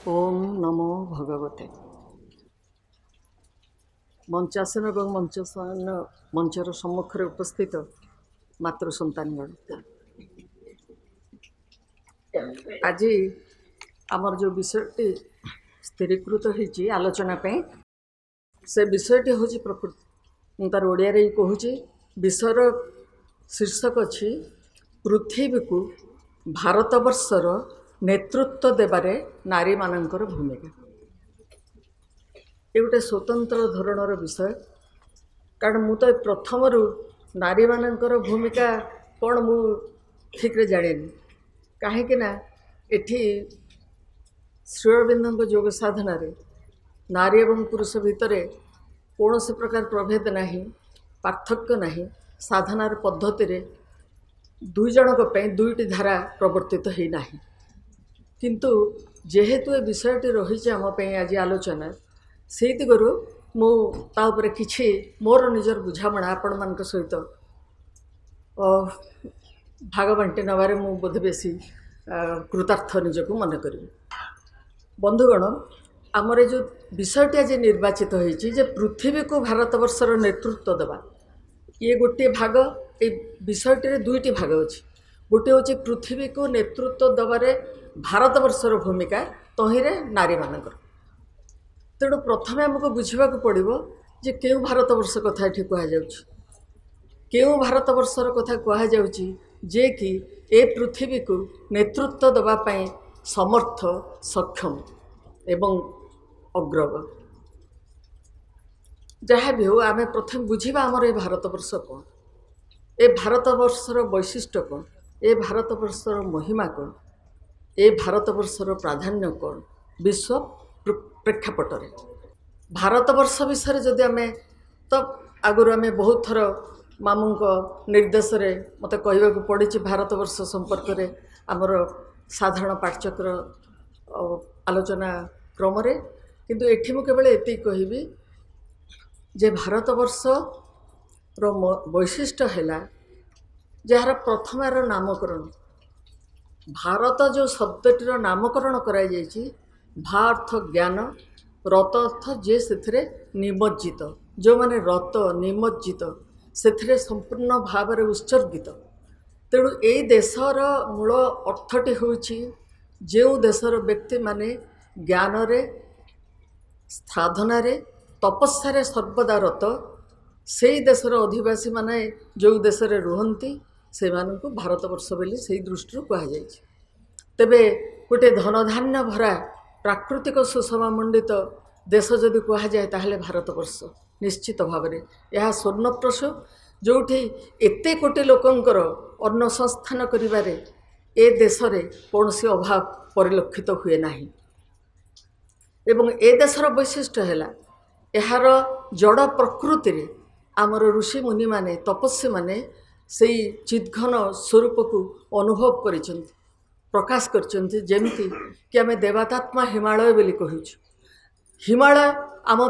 ओम नमो भगवते मंचासन और मंचर सम्मुखें उपस्थित मातृ सन्तानगण आज आमर जो विषयटी स्थिरीकृत होती आलोचना से विषयटी हूँ प्रकृति मुझे ओडिया रे कहूँ विषयर शीर्षक अच्छी पृथ्वी को भारतवर्षर नेतृत्व देबारे नारी मानकर भूमिका। ये गोटे स्वतंत्र धरणर विषय कारण मु तो प्रथम नारी मानकर भूमिका कौन मु ठीक रे जाने कहीं एठी श्री अरविंद योग साधना रे नारी एवं पुरुष भितर कौन से प्रकार प्रभेद नहीं, पार्थक्य नहीं। साधनार पद्धति रे दुई जनक दुईटी धारा प्रवर्तित तो ही नहीं, किंतु जेहेतु ए विषयटी रही आम आज आलोचना से दिगरु मुझे किछि मोर निजर बुझामणा आपण मान सहित भाग बांटी नबारे मु बोध बेसी कृतार्थ निजक मन करी। बंधुगण आमर जो विषयटी आज निर्वाचित होती जे पृथ्वी को भारतवर्षर नेतृत्व देवा ये गोटे भाग। ये विषयटी दुईटी भाग अच्छी, गोटे हूँ पृथ्वी को नेतृत्व दबारे भारतवर्षर भूमिका तहिरे नारी मानकर। तेणु प्रथमे आमको बुझा पड़ो जे क्यों भारतवर्ष कथा ये कहुच्छी, क्यों भारतवर्षर कथा कहुच्छी जे कि ए पृथ्वी को नेतृत्व देवाई समर्थ सक्षम एवं अग्रग जहाँ भी हो आम प्रथम बुझा आमर ए भारतवर्ष कौन, ए भारतवर्षर वैशिष्ट्य कौन, ए भारतवर्षर महिमा कौन, ए भारतवर्षर प्राधान्य कौन विश्व प्रेक्षापटरे। भारतवर्ष विषय जदि आम तो आगुरी आम बहुत थर मामू निर्देश मत कहवाक पड़ी भारतवर्ष संपर्क में आमर साधारण पाठचक्र आलोचना क्रम किंतु एठी मु केवल एति कहबी जे भारतवर्ष वैशिष्ट्य है जार प्रथमार नामकरण भारत जो शब्दटीर नामकरण कराई भा अर्थ ज्ञान रत अर्थ जे से निमज्जित जो माने रत निमज्जित से संपूर्ण भाव में उत्सर्गित। तेणु यही देशर मूल अर्थटी हूँ जो देशर व्यक्ति माने ज्ञान रे साधना रे तपस्या रे सर्वदा रत से देशर अधिवासी माने जो देश रे रुहंती से मानकु भारतवर्ष बोली से दृष्टि कहुई। तेबे गोटे धनधान्य भरा प्राकृतिक सुषमा मंडित देश जदि कहुए ताहले भारतवर्ष निश्चित भाव में यह स्वर्णप्रश जोठी एते कोटी लोकंकर अन्न संस्थान करिबारे ए देश रे कौनसी अभाव परिलक्षित हुए नहीं। एवं ए देशर वैशिष्ट्य है यार जड़ प्रकृति रे आमर ऋषि मुनि माने तपस्वी माने से चिद्घन स्वरूप को अनुभव कर प्रकाश करचंती जेमती कि आम देवतात्मा हिमालय बोली कहूँ। हिमालय आम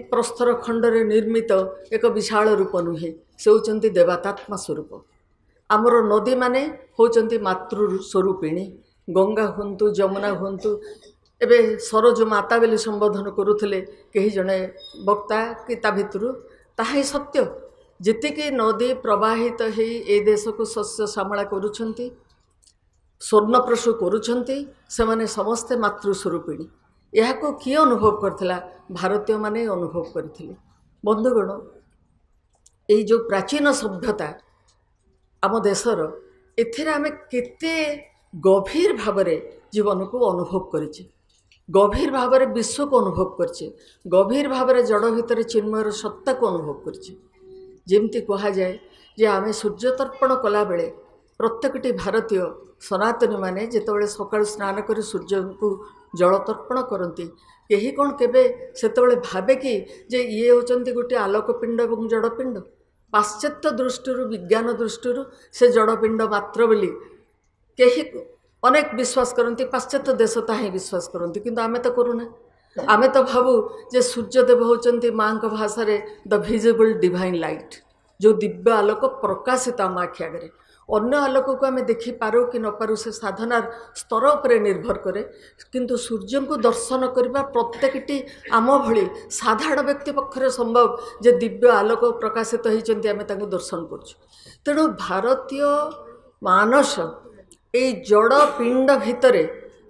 प्रस्तर खंडरे निर्मित एक विशाल रूप नुहे, से होचंती देवतात्मा स्वरूप। आमर नदी माने होचंती मातृ स्वरूपिणी, गंगा हुंतु जमुना हुंतु एबे सरोज माता बोली संबोधन करुले कहीं जड़े वक्ता कि ता भितरु ताहा ही सत्य। जीतिकी नदी प्रवाहित हो ए देश को शस्य श्यामला करुछंती स्वर्णप्रशु करुछंती से माने समस्ते मातृस्वरूपिणी। यह को किए अनुभव करथिला भारतीय माने अनुभव करथिले। बंधुगण ये जो प्राचीन सभ्यता आम देशर एथिरे आमे केते गभीर भावरे जीवन को अनुभव करिचे, गभीर भावरे विश्व को अनुभव करचे, गभीर भावरे जड़ भितर चिन्मयर सत्ता को अनुभव करचे। जेमती कहा जाए जे आमे सूर्य तर्पण कला बेले प्रत्येकटी भारतीय सनातनी माने जेतेबेले सकाळ स्नान करी सूर्य को जल तर्पण करती कहीं कौन केबे सेतेबेले भावे कि जे ये होचंती गोटे आलोकपिंड और जड़पिंड। पाश्चात्य दृष्टि विज्ञान दृष्टि से जड़पिंड मात्र बोली कहीं अनेक विश्वास करती, पाश्चात्य देश ताही विश्वास करती किंतु आमे तो करूना। आमे तो भावु जे सूर्यदेव होचंती माँ का भाषा द विजिबल डिवाइन लाइट, जो दिव्य आलोक प्रकाशित आम आखि आगे अन्य आलोक को आम देखिपारू कि नपारू से साधनार स्तर पर निर्भर करे किंतु सूर्य को दर्शन करने प्रत्येकटी आम भली साधारण व्यक्ति पक्षरे संभव जे दिव्य आलोक प्रकाशित होती आम दर्शन कर तेणु भारतीय मानस ये जड़ पिंड भितर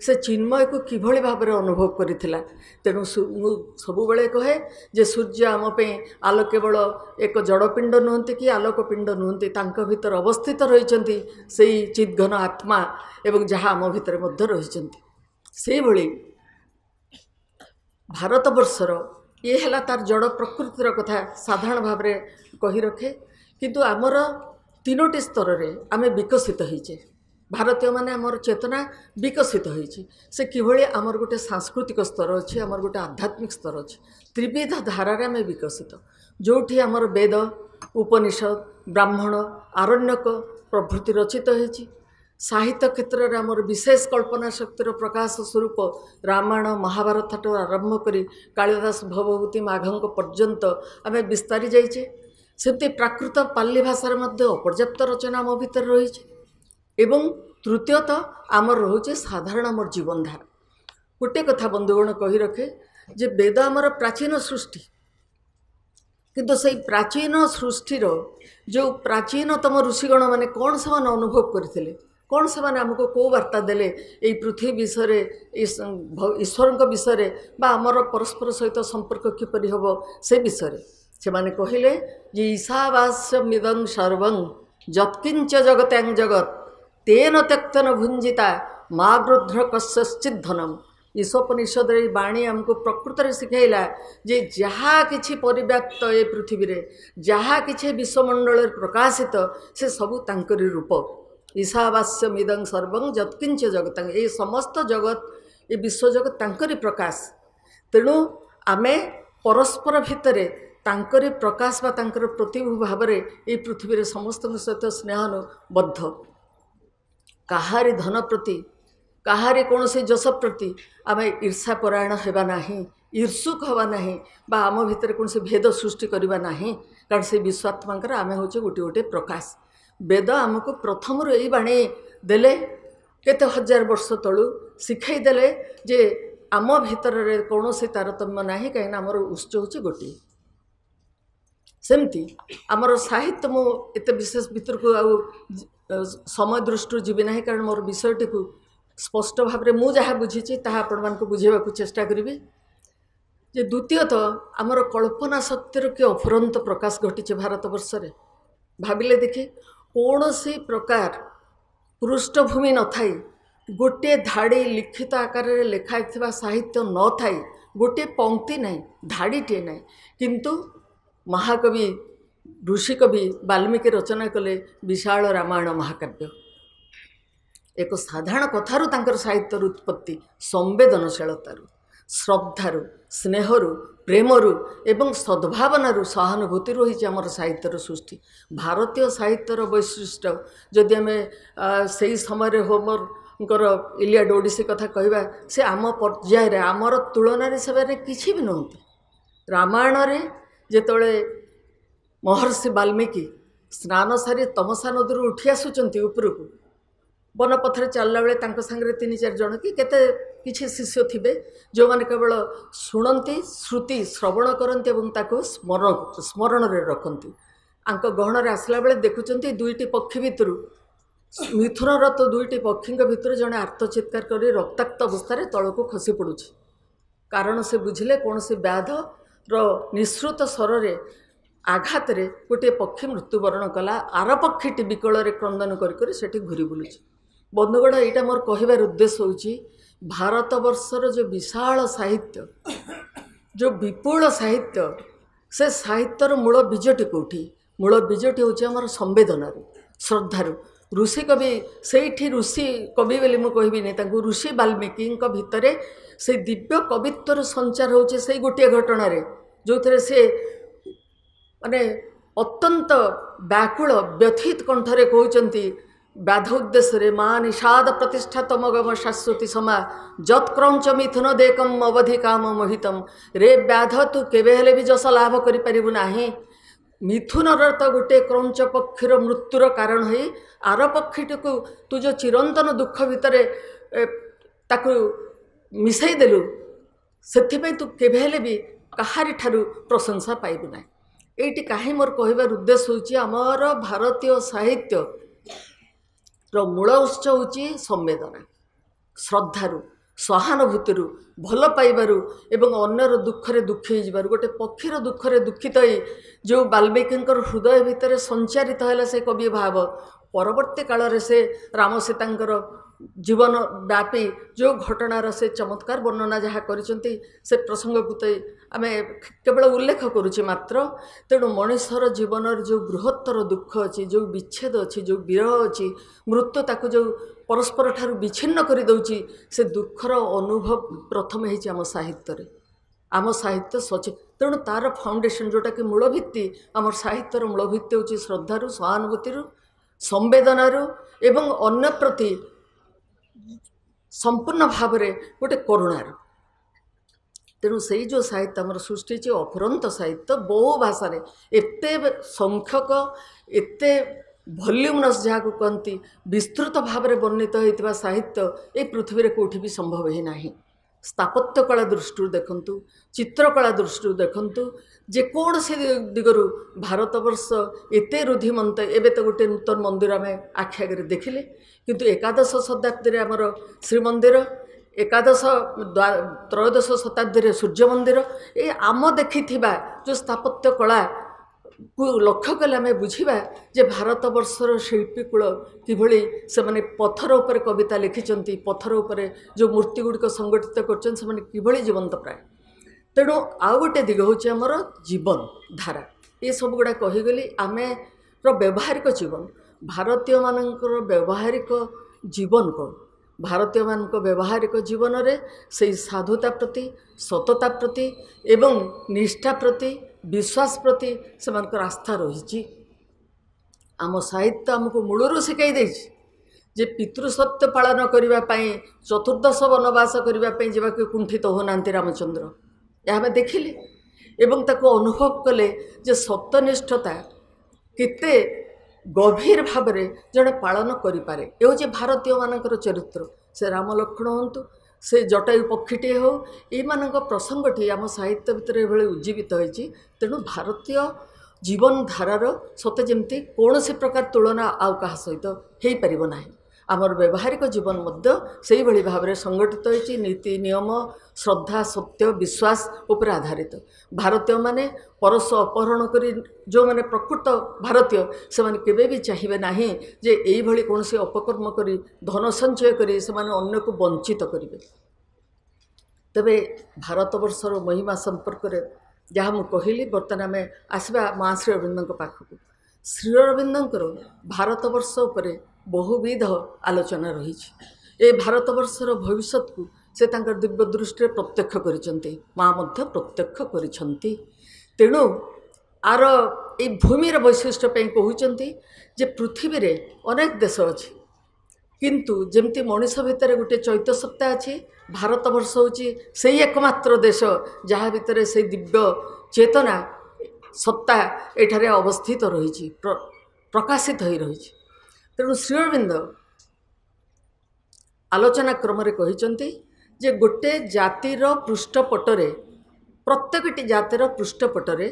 से चिन्मय को किभली भाव में अनुभव करथिला तेणु सबुबले कहे जे सूर्य आम पे आलोक केवल एक जड़पिंड नुहति कि आलोक पिंड नुहति तांको भीतर अवस्थित रही से चिद्घन आत्मा एवं जहाँ आम भीतर मध्य रही से भली भारत वर्षर ये है तार जड़ प्रकृतिर कथा साधारण भाव में कही रखे किंतु आमर तीनोटी स्तर रे आमे विकसित होइचे भारतीय माने आमर चेतना विकसित होइचे से किभली आमर गोटे सांस्कृतिक स्तर अच्छे आमर गोटे आध्यात्मिक स्तर अच्छे त्रिविध धारा रे आमे विकसित जोठी आमर वेद उपनिषद ब्राह्मण आरण्यक प्रभृति रचित होइचे साहित्य क्षेत्र में आमर विशेष कल्पना शक्तिर प्रकाश स्वरूप रामायण महाभारत ठाकुर आरंभ करी कालिदास भवभूति माघंक पर्यंत आमे विस्तारी जाइचे सेमती प्राकृत पाली भाषार मध्य अपर्याप्त रचना आम भीतर रही एवं तृतीयतः आमर रोचे साधारण आमर जीवनधारा गोटे कथा बंधुगण कही रखे जे वेद आमर प्राचीन सृष्टि किंतु से प्राचीन सृष्टिर जो प्राचीनतम ऋषिगण माने कौन से अनुभव करते कौन से आमको कौ वार्ता देले ये पृथ्वी विषय ईश्वर विषय बा आमर परस्पर सहित संपर्क किपरि हम से विषय से माने कहले जे ईशावास्यमिदं सर्वं यत्किंच जगत्यां जगत तेन त्यक्तन भुंजिता माँ गृध्र कश्चित् धनम ईशोपनिषद बाणी आमको प्रकृत में शिखाइला जे जहाँ किछि परिव्याप्त ए पृथ्वी रे जहाँ किछि विश्वमंडल प्रकाशित से सबू तांकरी रूप ईशावास्यमिदं सर्वं यत्किंच जगतां ये समस्त जगत ये विश्व जगत तांकरी प्रकाश तेणु आमे परस्पर भितरे तांकरी प्रकाश बा तांकर प्रतिभू भाव में ये पृथ्वी रे समस्त सहित स्नेहानुबद्ध काहारी धन प्रति काहारी कौन से जस प्रति आम ईर्षा परायण होगा ना ईर्षुक हवा ना बा आम भितर कौन से भेद सृष्टि करवा ना कारण से विश्वात्मा आम हूँ गोटे गोटे प्रकाश वेद आमको प्रथम यही बाणी देले केते हजार वर्ष तलू शिखाई देले जे आम भितर कौन से तारतम्य ना कहीं आमर उत्स हूँ गोटे सेमती आमर साहित्य मु एत विशेष भीतर को आउ समय दृष्टि जीवी ना कारण मोर विषयटी को स्पष्ट भाव में मुझे बुझी आपण मान बुझेबा चेष्टा करी जे द्वितीयतः आमर कल्पना शक्तिर कि अफुरंत प्रकाश घटी भारत वर्ष रे भाविले देखि कौन सी प्रकार पृष्ठभूमि न थाई गोटे धाड़ी लिखित आकार रे लेखाई साहित्य न थाई गोटे पंक्ति नहीं धाड़ीटे नहीं किंतु महाकवि ऋषिकवि वाल्मीकि रचना कले विशाल रामायण महाकाव्य एक साधारण कथारू तांकर साहित्य उत्पत्ति संवेदनशीलतारू श्रद्धारू स्नेहरु प्रेमरु एवं सद्भावनारू सहानुभूति रही आमर साहित्यर सृष्टि भारतीय साहित्यर वैशिष्ट्य जदि आम से समय होमर इलियाड ओडिसी कथा कहवा से आम पर्यायर आमर तुलन से किसी भी नहंती रामायण रे जेतोले महर्षि वाल्मीकि स्नान सारी तमसा नदी उठी आसुचंती उपरकू वन पथरे चलला बेले तांको संगे 3-4 जन कि केते किछि शिष्य थिबे जो माने केवल शुणती श्रुति श्रवण करती और ताको स्मरण रे रखती आंक गहन रे आसला बेले देखुचंती दुईटी पक्षी भितरु मिथुनर तो दुईटी पक्षी भितर जड़े आर्तचित्कार कर रक्ताक्त अवस्था तलक खसी पड़ुछि कारण से बुझिले कौन से व्याध निःसृत स्वर रे आघात रे गोटे पक्षी मृत्युवरण कला आर पक्षीटी विकल क्रंदन करी घूरी बुलुछि बंधुगण यहाँ मोर कहबार उद्देश्य होची भारत वर्षर जो विशाल साहित्य जो विपुल साहित्य से साहित्यर मूल बीजटी कौटी मूल बीजटी हूँ आम संवेदनारू श्रद्धारू ऋषि कवि से ऋषि कवि बोली मुझे कहबी ऋषि वाल्मीकि भितर से दिव्य कवित्वर संचार होचे से गोटे घटना जो थे से माने अत्यंत व्याकुल व्यथित कंठरे कहते व्याध उद्देश्य माँ निषाद प्रतिष्ठा तमगम शाश्वती समा जत्क्रंच मिथुन देकम अवधि काम मोहितम रे व्याध तू केवे हेले भी जस लाभ करि परिबु नाही मिथुनर तो गोटे क्रंच पक्षीर मृत्युर कारण हो आर पक्षीटी को तू जो चिरंतन दुख भितर ताकू मिसईदेलु से तू केवे भी कहारी ठारू प्रशंसा पाइबु ना। ये कहीं मोर कहबार उद्देश्य होची आमर भारतीय साहित्य मूल उत्स होची संवेदना श्रद्धारू सहानुभूति भल पाइबारू एवं अन्यर दुखरे दुखी जबार गोटे पक्षीर दुखरे दुखित हो जो वाल्मीकि हृदय भितर संचारित है से कवि भाव परवर्ती काल से राम सीतांकर जीवन व्यापी जो घटनार से चमत्कार वर्णना जहाँ करिसेंती से प्रसंग को तो आम केवल उल्लेख करुचे मात्र। तेणु मनुष्यर जीवन जो बृहत्तर दुख अच्छी जो विच्छेद अच्छी जो विरह अच्छी मृत्यु ताकू जो परस्पर ठारू विच्छिन्न कर दौची से दुखर अनुभव प्रथम है आम साहित्य आम साहित्य सचेत। तेणु तार फाउंडेशन जोटा कि मूल भित्ति आम साहित्यर मूल भित्ति हूँ श्रद्धारू सहानुभूति संवेदनारू एवं अन्य प्रति संपूर्ण भाव में गोटे करुणार। तेणु से जो साहित्य आमर सृष्टि अफुरंत साहित्य बहु भाषा एत संख्यक एत भल्यूमनस जहाँ कहती विस्तृत भाव में वर्णित होता साहित्य ये पृथ्वी कौटी भी संभव ही ना। स्थापत्य कला दृष्टि देखु चित्रकला दृष्टि देखु जेकोसी दिगरु भारतवर्ष एत रुधिमंत एवं तो गोटे नूतन मंदिर आम आखि आगे देखिले किंतु एकादश शताब्दी आमर श्रीमंदिर एकादश त्रयोदश शताब्दी सूर्य मंदिर ये आम देखि जो स्थापत्य कला को लक्ष्य कले आम बुझा जे भारतवर्षर शिल्पीकूल किभली से माने पत्थर उपर कविता लिखिं पत्थर उपर जो मूर्ति गुड़िक संगठित कर जीवंत प्राय। तेणु आउ गोटे दिग हूँ आमर जीवन धारा ये सब गुड़ा कहीगली आमर व्यवहारिक जीवन भारतीय मानकर व्यवहारिक जीवन कौन भारतीय मान व्यवहारिक जीवन में से साधुता प्रति सतता प्रति एवं निष्ठा प्रति विश्वास प्रति से आस्था रही। आम साहित्य आमको मूलरू शिखाई जे पितृसत्य पालन करने चतुर्दश वनवास करने जावाक कुंठित होना रामचंद्र यह आम देखिले एवं ताको अनुभव कले जे सत्यनिष्ठता केते गभीर भाव में जड़े पालन करें। ये भारतीय मानकर चरित्र से राम लक्ष्मण हूँ से जटायु पक्षीटे हो ये प्रसंगटी आम साहित्य भितर ये उज्जीवित होती। तेणु भारतीय जीवन धारार सते जमती कौन सी प्रकार तुलना आउ क्या सहित हो पार ना। आमर व्यवहारिक जीवन से ही भाव में संगठित होती नीति नियम श्रद्धा सत्य विश्वास उपर आधारित। भारतीय माने परस अपहरण कर जो मैंने प्रकृत भारतीय से माने केबे भी चाहिए ना जे यही कौन से अपकर्म कर धन संचय कर अन्य को वंचित करेंगे। तेबे भारतवर्षर महिमा संपर्क में जहाँ मुझे कहली बर्तमान आम आसवा माँ श्री अरविंद पाखक श्री अरविंदर भारतवर्ष उपर बहुविध आलोचना रही। ए भारतवर्षर भविष्य को से तांकर दिव्य दृष्टि प्रत्यक्ष करिसेंती माँ मध्य प्रत्यक्ष करिसेंती। तेणु आर ए भूमिर वैशिष्ट्य कहते जे पृथ्वी रे अनेक देश अच्छी किंतु जमती मनीष भितर गोटे चैत्य सत्ता अच्छी भारतवर्ष होची से एकमात्र देश जहाँ भितर से दिव्य चेतना सत्ता एठारे अवस्थित रही प्रकाशित हो रही। तेणु श्री अरविंद आलोचना क्रम कहते जे गोटे जातिर पृष्ठपटरे प्रत्येकटी जातिर पृष्ठपटरे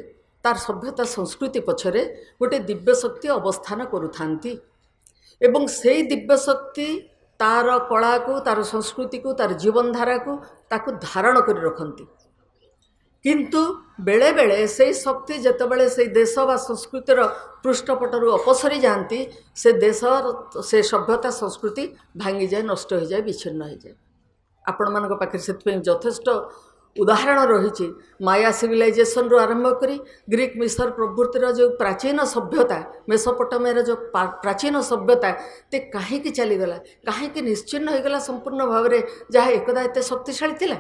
तार सभ्यता संस्कृति पछरे गोटे दिव्य शक्ति अवस्थान करुथांती एवं से दिव्य शक्ति तार कला को तार संस्कृति को तार जीवन धारा को ताकू धारण कर रखती किंतु बेले बेले से शक्ति जितेबाला से देश बा संस्कृतिर पृष्ठपटर अपसरी जाती से देश से सभ्यता संस्कृति भांगी जाए नष्ट हो जाए विच्छिन्न हो जाए। आपण मान पाखे से यथेष्ट उदाहरण रही माया सिविलाइजेशन रु आरंभ करी ग्रीक मिसर प्रभृतिर जो प्राचीन सभ्यता मेसोपोटामिया जो प्राचीन सभ्यता ते कहीं चलीगला कहीं निश्चिन्न होगला संपूर्ण भाव में जहाँ एकदा एत शक्तिशाली थिला।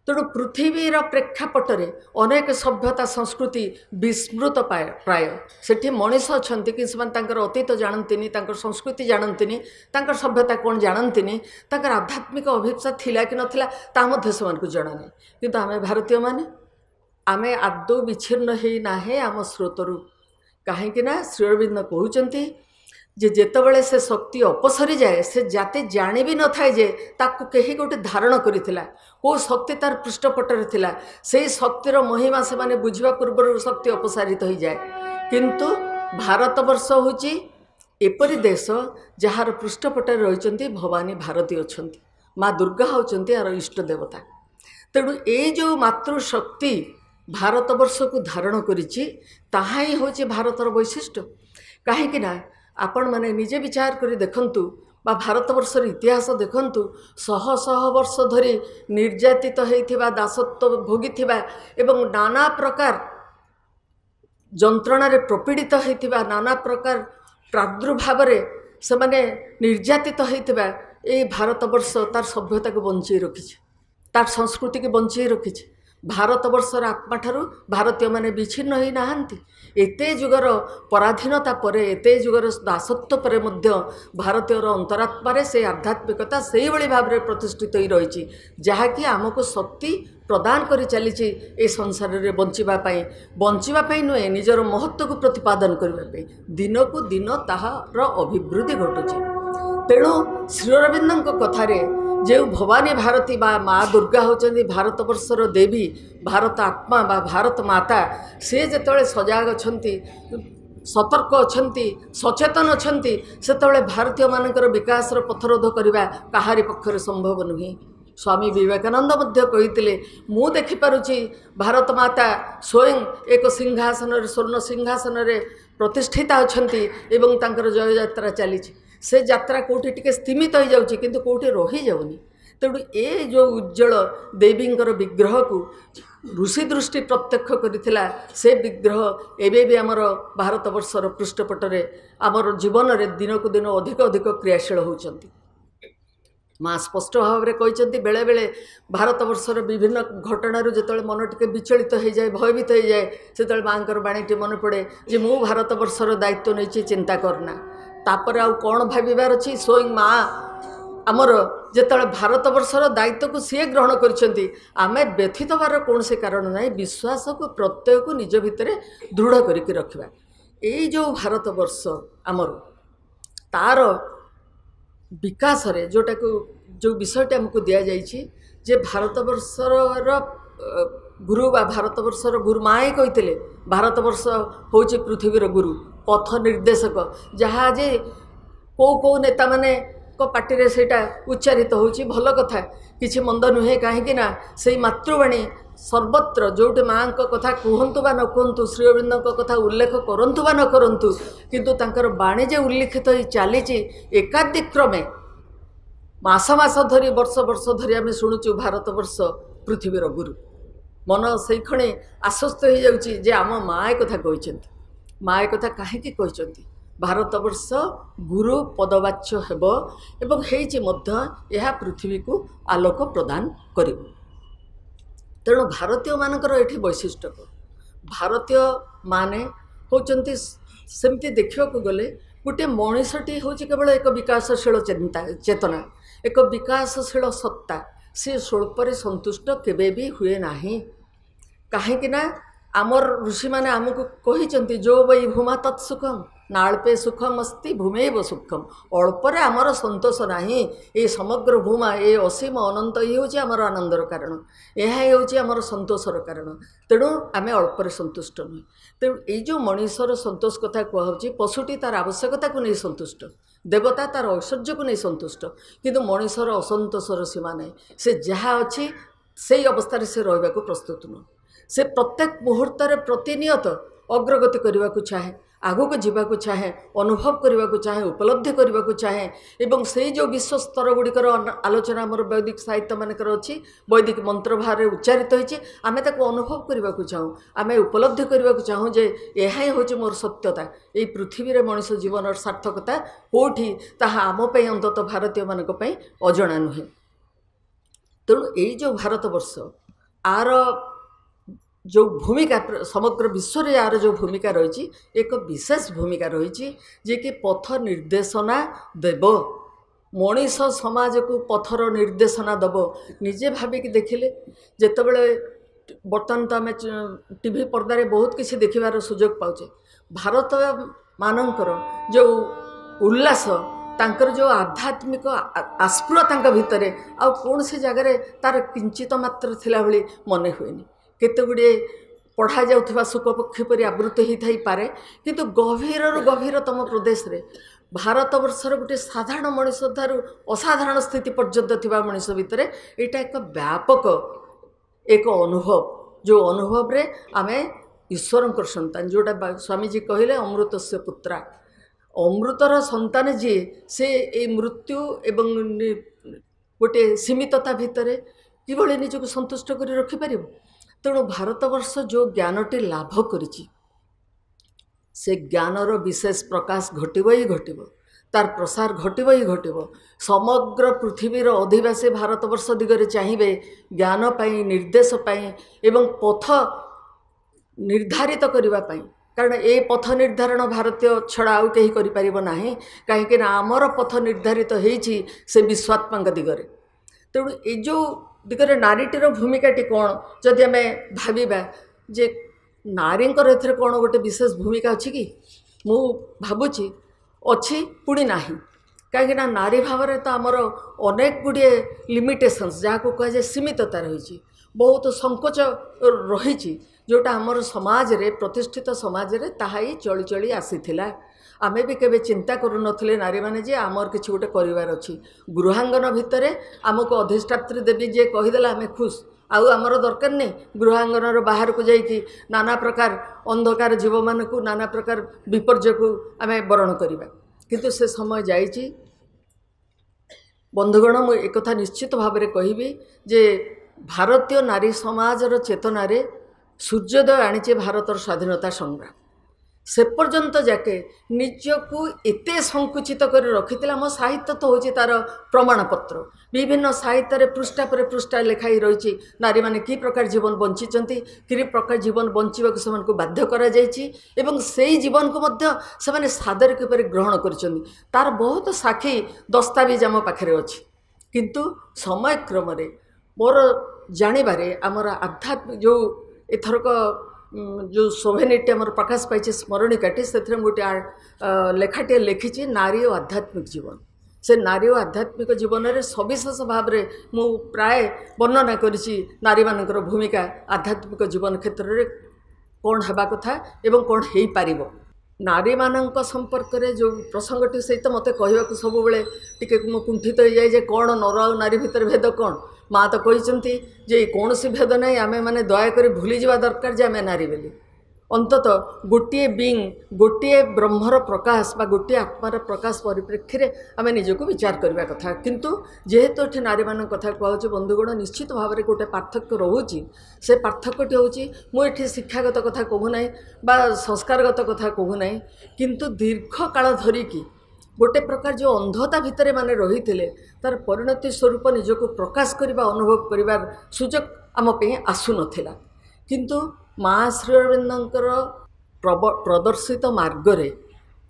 तेणु पृथ्वीर प्रेक्षापटरे अनेक सभ्यता संस्कृति विस्मृत प्राय सेठी मनीष अच्छा कि अतीत जानती संस्कृति जानती सभ्यता कौन जानती आध्यात्मिक अभिप्सा थिला कि नथिला ता मध्य से जाना नहीं किंतु आम भारतीय माने आमे आदौ विच्छिन्न ही नाहे आम स्रोतरू कहीं श्री अरविंद कहते जे जेतबेले से शक्ति अपसरी जाए से जाते जानी भी न थाए जे ताकू कहीं गोटे धारण करिथिला को शक्ति तार पृष्ठपटरे थिला से शक्तिर महिमा से माने बुझिबा पूर्व शक्ति अपसारित हो जाए किंतु भारतवर्ष होची एपरी देश जार पृष्ठपटरे रहिचंती भवानी भारती अछंती माँ दुर्गा होचंती यार इष्ट देवता तेणु ये जो मातृशक्ति भारतवर्ष को धारण करिछि ताहा ही होची भारतर वैशिष्ट्य कहीं आपण माने निजे विचार करी देखंतु बा भारतवर्षर इतिहास देखंतु शह शह वर्ष धरी निर्यातित होइथिबा दासत्व भोगिथिबा एवं नाना प्रकार जंत्रणा प्रपीड़ित होइथिबा नाना प्रकार प्रादुर्भाव से माने निर्यातित होइथिबा ए भारतवर्ष तार सभ्यता को बंची रखिছে तार संस्कृति को बंची रखिছে भारतवर्षर आत्मा ठारू भारतीय माने विच्छिन्न होई नाहंती एते जुगर पराधीनता परे एते जुगर दासत्व परे मध्य भारतीयर अंतरात्मा से आध्यात्मिकता से ही भाव में प्रतिष्ठित हो रही जहाँकि आमको शक्ति प्रदान कर चली ए संसार में बंचापी नुहे निजर महत्व को प्रतिपादन करने दिन को दिन ताहार अभिवृद्धि घटुची तेणु श्री अरविंद कथारे जो भवानी भारती बा माँ दुर्गा होचंदी भारतवर्षर देवी भारत आत्मा बा भारत माता से जेतबेले सजाग अछंती सतर्क अछंती सचेतन अछंती सेतबेले भारतीय मानकर विकास पथरोध करने काहारी पक्षरे संभव नुहे स्वामी विवेकानंद मध्य कहिथिले मु देखि पारुची भारत माता स्वयं एक सिंहासन स्वर्ण सिंहासन रे प्रतिष्ठिता अछंती एवं तांकर जय यात्रा चली से यात्रा कोठी टिके स्थिमित हो जाउची किंतु कोठी रही जाउनी तेणु ए जो उज्जवल देवींकर विग्रह को ऋषि दृष्टि प्रत्यक्ष करिथिला से विग्रह एबे भी आमर भारतवर्षर पृष्ठपटरे आमर जीवन रे दिन को दिन अधिक अधिक क्रियाशील होउचंती माँ स्पष्ट भाव में कहते बेले बेले भारतवर्षर विभिन्न घटनारू जो मन टे विचलित हो जाए भयभीत हो जाए से माँ बाणीटी मन पड़े जे मु भारतवर्षर दायित्व नहीं चिंता करना तापर आउ कौन भावार अच्छी स्वयं माँ आमर जिते भारतवर्षर दायित्व को सी ग्रहण कर आमे व्यथित होवार कौन से कारण ना विश्वास को प्रत्यय को निज भितर दृढ़ करके रखा ये जो भारतवर्ष आमर तार विकास रे जोटा को जो विषयटा हमको दि जाइए जे भारतवर्षर गुरु बा भारतवर्षर गुरु माए कहते भारतवर्ष हूँ पृथ्वीर गुरु पथ निर्देशक जहाँ जे को नेता माने को पार्टी सेटा उच्चारित होची भल कथा किछि मंद नुहे कहीं से मातृवाणी सर्वत्र जोटे माँ कथा कहतु बा न कहतु श्री अरविंद कथा उल्लेख करतु बा न करतु किंतु तांकर बाणी जे उल्लिखित हो चली एकादिक्रमे मास मास धरी वर्ष वर्ष धरी आम शुणुचु भारतवर्ष पृथ्वीर गुरु मन से क्षणे आश्वस्त हो जाउची जे आम माँ कथा कहते माँ कथा कहीं कहते भारतवर्ष गुरु पदवाच्य हेब एवं हेइछि मध्य यह पृथ्वी को आलोक प्रदान करिब तेणु भारतीय मानकर एठी वैशिष्ट्य भारतीय माने होचंती सेमती देखिबा को गले गोटे मनीषटी हूँ केवल एक विकासशील चिंता चेतना एक विकासशील सत्ता सी स्वल्परे संतुष्ट केबे भी हुए नाही कहीं आमर ऋषि मैंने आमको कही जो वही भूमा तत्सुखम नाल्पे सुखम अस्ति भूमेव सुखम अल्परे आमर संतोष नाही ये समग्र भूमा ये असीम अनंत ये हूँ आमर आनंदर कारण यह हूँ आमर संतोषर कारण तेणु आम अल्परे संतुष्ट नुहे तेणु ये जो मनीषर संतोष कथा कहुच्छी पशुटी तार आवश्यकता को नहीं संतुष्ट देवता तार ऐश्वर्य को नहीं संतुष्ट किंतु मनीषर असंतोषर सीमा नहीं से जहाँ अच्छी से अवस्था से रहा प्रस्तुत नुह से प्रत्येक मुहूर्त प्रतिनियत अग्रगति करने को चाहे आगक जावाक चाहे अनुभव करने को चाहे उपलब्धि करने को चाहे एवं से जो विश्व स्तर गुड़िकर आलोचना आमर वैदिक साहित्य मानकर अच्छी वैदिक मंत्र भाव उच्चारित होती आम ताको अनुभव करने को चाहूँ आम उपलब्धि करने को चाहूँ जे यह हूँ मोर सत्यता ये पृथ्वी रे मनुष्य जीवन सार्थकता कौटी ताहा आम पे अंततः भारतीय मानक पई अजणा नुहे तेणु यही जो भारतवर्ष आर जो भूमिका समग्र विश्व रे यार जो भूमिका रही एक विशेष भूमिका रही जे कि पथ निर्देशना देव मनीष समाज को पथर निर्देशना दब निजे भाविक देखिले जेतेबेले बर्तमान तो आम टीवी पर्दार बहुत किसी देखार सुजोग पाचे भारत मानकर जो उल्लास तांकर जो आध्यात्मिक आस्फुर भितर आउ कौन से जगार तार किंचित मात्र थिला भली मने हुएनी केते गुड़े पढ़ा जाउथबा सुख पक्षी परि आवृत होई पारे किंतु गभीर गभीरतम प्रदेश रे भारत वर्षर गोटे साधारण मनीष ठारू असाधारण स्थिति पर्यंत थिबा मनीष भितर एटा एक व्यापक एक अनुभव जो अनुभव रे आमे ईश्वर संतान जोटा स्वामीजी कहले अमृतस्य पुत्रा अमृतर संतान जी से ए मृत्यु एवं गोटे सीमितता भितर किभली निजको संतुष्ट करि रखि परिबो। तेणु भारतवर्ष जो ज्ञानटी लाभ करिछि से ज्ञानर विशेष प्रकाश घटिबो ही घटिबो तार प्रसार घटिबो ही घटिबो। समग्र पृथ्वीर अधिवासी भारतवर्ष दिगरे चाहिए ज्ञान पाई निर्देश पाई एवं पथ निर्धारित करबा पाई कारण ए पथ निर्धारण भारतीय छड़ा आउ कहीं करि परिबो नाही कहीं आमर पथ निर्धारित होईछि से विश्वात्मक दिगरे। तेणु ए जो दिगरे नारीटीर भूमिकाटी कौन जदि आम भाविबा जे नारींकर एथरे कौन गोटे विशेष भूमिका अच्छी कि मु भावुची अच्छी पुणी नाही कहीं नारी भाव में तो आमर अनेक गुड़े लिमिटेशंस जहाँ को कहुए सीमितता रही बहुत संकोच रही जोटा आमर समाज रे प्रतिष्ठित समाज रे ताहा ही चली चली आसीथिला। आमे भी केबे चिंता करू नथिले नारी माने जे आमर किछि गोटे परिवार अछि गृहांगन भितरे आमको अधिष्ठात्री देवी जे कहिदेला आमे खुश आउ आमर दरकार नहीं गृहांगन बाहर को जाइकी नाना प्रकार अंधकार जीव मान को नाना प्रकार विपर्य को आम बरण करवा किंतु से समय जाइछि। बंधुगण मु एक कथा निश्चित भाव में कहबी जे भारतीय नारी समाजर चेतना रे सूर्योदय आनीचे भारतर स्वाधीनता संग्राम से पर्यंत जाके निजको एते संकुचित कर रखी मो साहित्य तो हूँ तार प्रमाणपत्र विभिन्न साहित्य पृष्ठा पर पृष्ठा लिखाई रही नारी माने कि प्रकार जीवन बंचिचंती कि प्रकार जीवन बंचवा को बाध्य करा जायछि एवं सेही जीवन को मध्य से माने सादर किपर ग्रहण करछंती तार बहुत साक्षी दस्तावेज आम पाखे अच्छी किंतु समय क्रम मोर जानिबारे आमर आध्यात्मिक जो एथरक जो सोभेनिटी आमर प्रकाश पाई स्मरणिकाटी से गोटे लेखाटे लिखी नारी और आध्यात्मिक जीवन से नारी और आध्यात्मिक जीवन में सविशेष भाव में मु प्राय वर्णना करिछि नारी मानकर भूमिका आध्यात्मिक जीवन क्षेत्र में कौन हेबा कथा एवं कौन हो पारिबो। नारी मानक संपर्क में जो प्रसंगटी सहित मत कहवाक सब टे कुंठित हो जाए जे कौन नर और नारी भितर भेद कौन माँ तो कहते जे कौन सी भेद नहीं आम मैंने दयाकोरी भूली जावा दरकार जे आम नारी बोली अंतत गोटे बींग गोटे ब्रह्मर प्रकाश बा गोटे आत्मार प्रकाश परिप्रेक्षी में आम निजको विचार करने कथा किंतु जेहेतु ये नारी मान कथा कहूँ बंधुगण निश्चित भाव में गोटे पार्थक्य रोचे से पार्थक्यटी हूँ मुझे शिक्षागत कथा कहूना बा संस्कारगत कथा कहूना किंतु दीर्घ काल धरिकी गोटे प्रकार जो अंधता भितर माने रही थे तार परिणति स्वरूप निजको प्रकाश करने अनुभव कर सुजोग आम पे आसु नथिला किंतु माँ श्री अरविंदर प्रदर्शित मार्गरे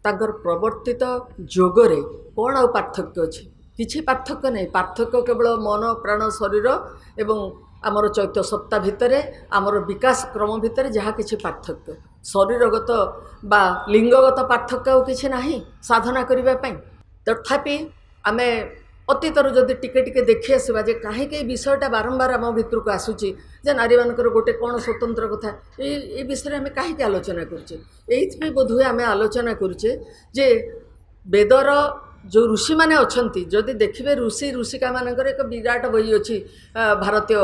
तांकर प्रवर्तित जोगरे कौन आ पार्थक्य अच्छी किसी पार्थक्य नहीं पार्थक्य केवल मन प्राण शरीर एवं आमर चैत्य सत्ता भितर आमर विकास क्रम भितर जहाँ किसी पार्थक्य शरीरगत बा लिंगगत पार्थक्य और किसी नहीं साधना करने तथापि आमे अतीतर जदि टिके टिके देखी आसवा जे कहीं विषयटा बारंबार आम भितर को आसूची जे नारी मानकर गोटे कौन स्वतंत्र कथा ये विषय में कहीं आलोचना करुचे बोधहुए आम आलोचना करुचे जे वेदर जो ऋषि माने अछंती जदि देखिए ऋषि ऋषिका मानकर एक विराट बही अच्छी भारतीय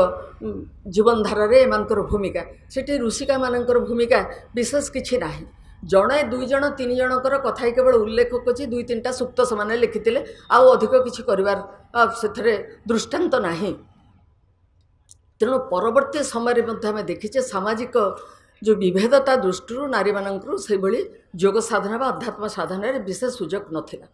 जीवन धारा रे एमानकर भूमिका सेठी ऋषिका मानकर भूमिका विशेष किछि नाही जड़े दुई जन तीन जनकर कथा केवल उल्लेख कर दुई तीन टा सूक्त से लिखिते आउ अधिक किसी कर दृष्टांत नाही। तेणु परवर्ती समय आम देखीचे सामाजिक जो विभेदता दृष्टि नारी मानू से योग साधना व अध्यात्म साधन विशेष सुजोग नथिला।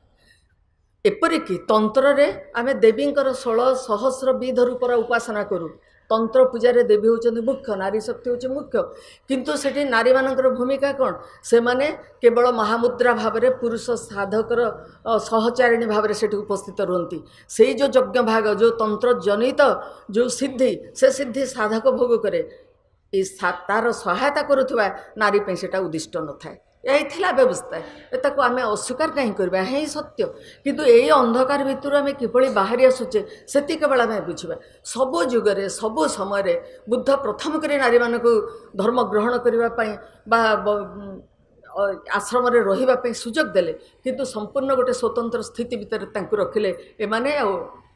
एपरिकी तंत्र रे आमे देवींकर 16 सहस्र विध रूपर उपासना करूँ तंत्र पूजार देवी होचंदी मुख्य नारी शक्ति होची मुख्य किंतु सेठी नारी मानकर भूमिका कौन से माने केवल महामुद्रा भाव में पुरुष साधकर सहचारिणी भाव में सेठी उपस्थित रुहंती से जो यज्ञ भाग जो तंत्र जनित जो सिद्धि से सिद्धि साधक भोग करे तार सहायता करुवा नारी पे सेटा उद्दिष्ट न थाए यही थिला व्यवस्था ताको आमे अस्वीकार कहीं करबा हे सत्य किंतु एई अंधकार भितर आमे किभली बाहरी आसुचे सेति केवल आमे बुझिबा सबो जुगरे सबो समय बुद्ध प्रथम करे नारी मानकु धर्म ग्रहण करबा पई बा आश्रम रहिबा पई सुजोग देले किंतु संपूर्ण गोटे स्वतंत्र स्थिति भितर तांकु रखिले एमाने आ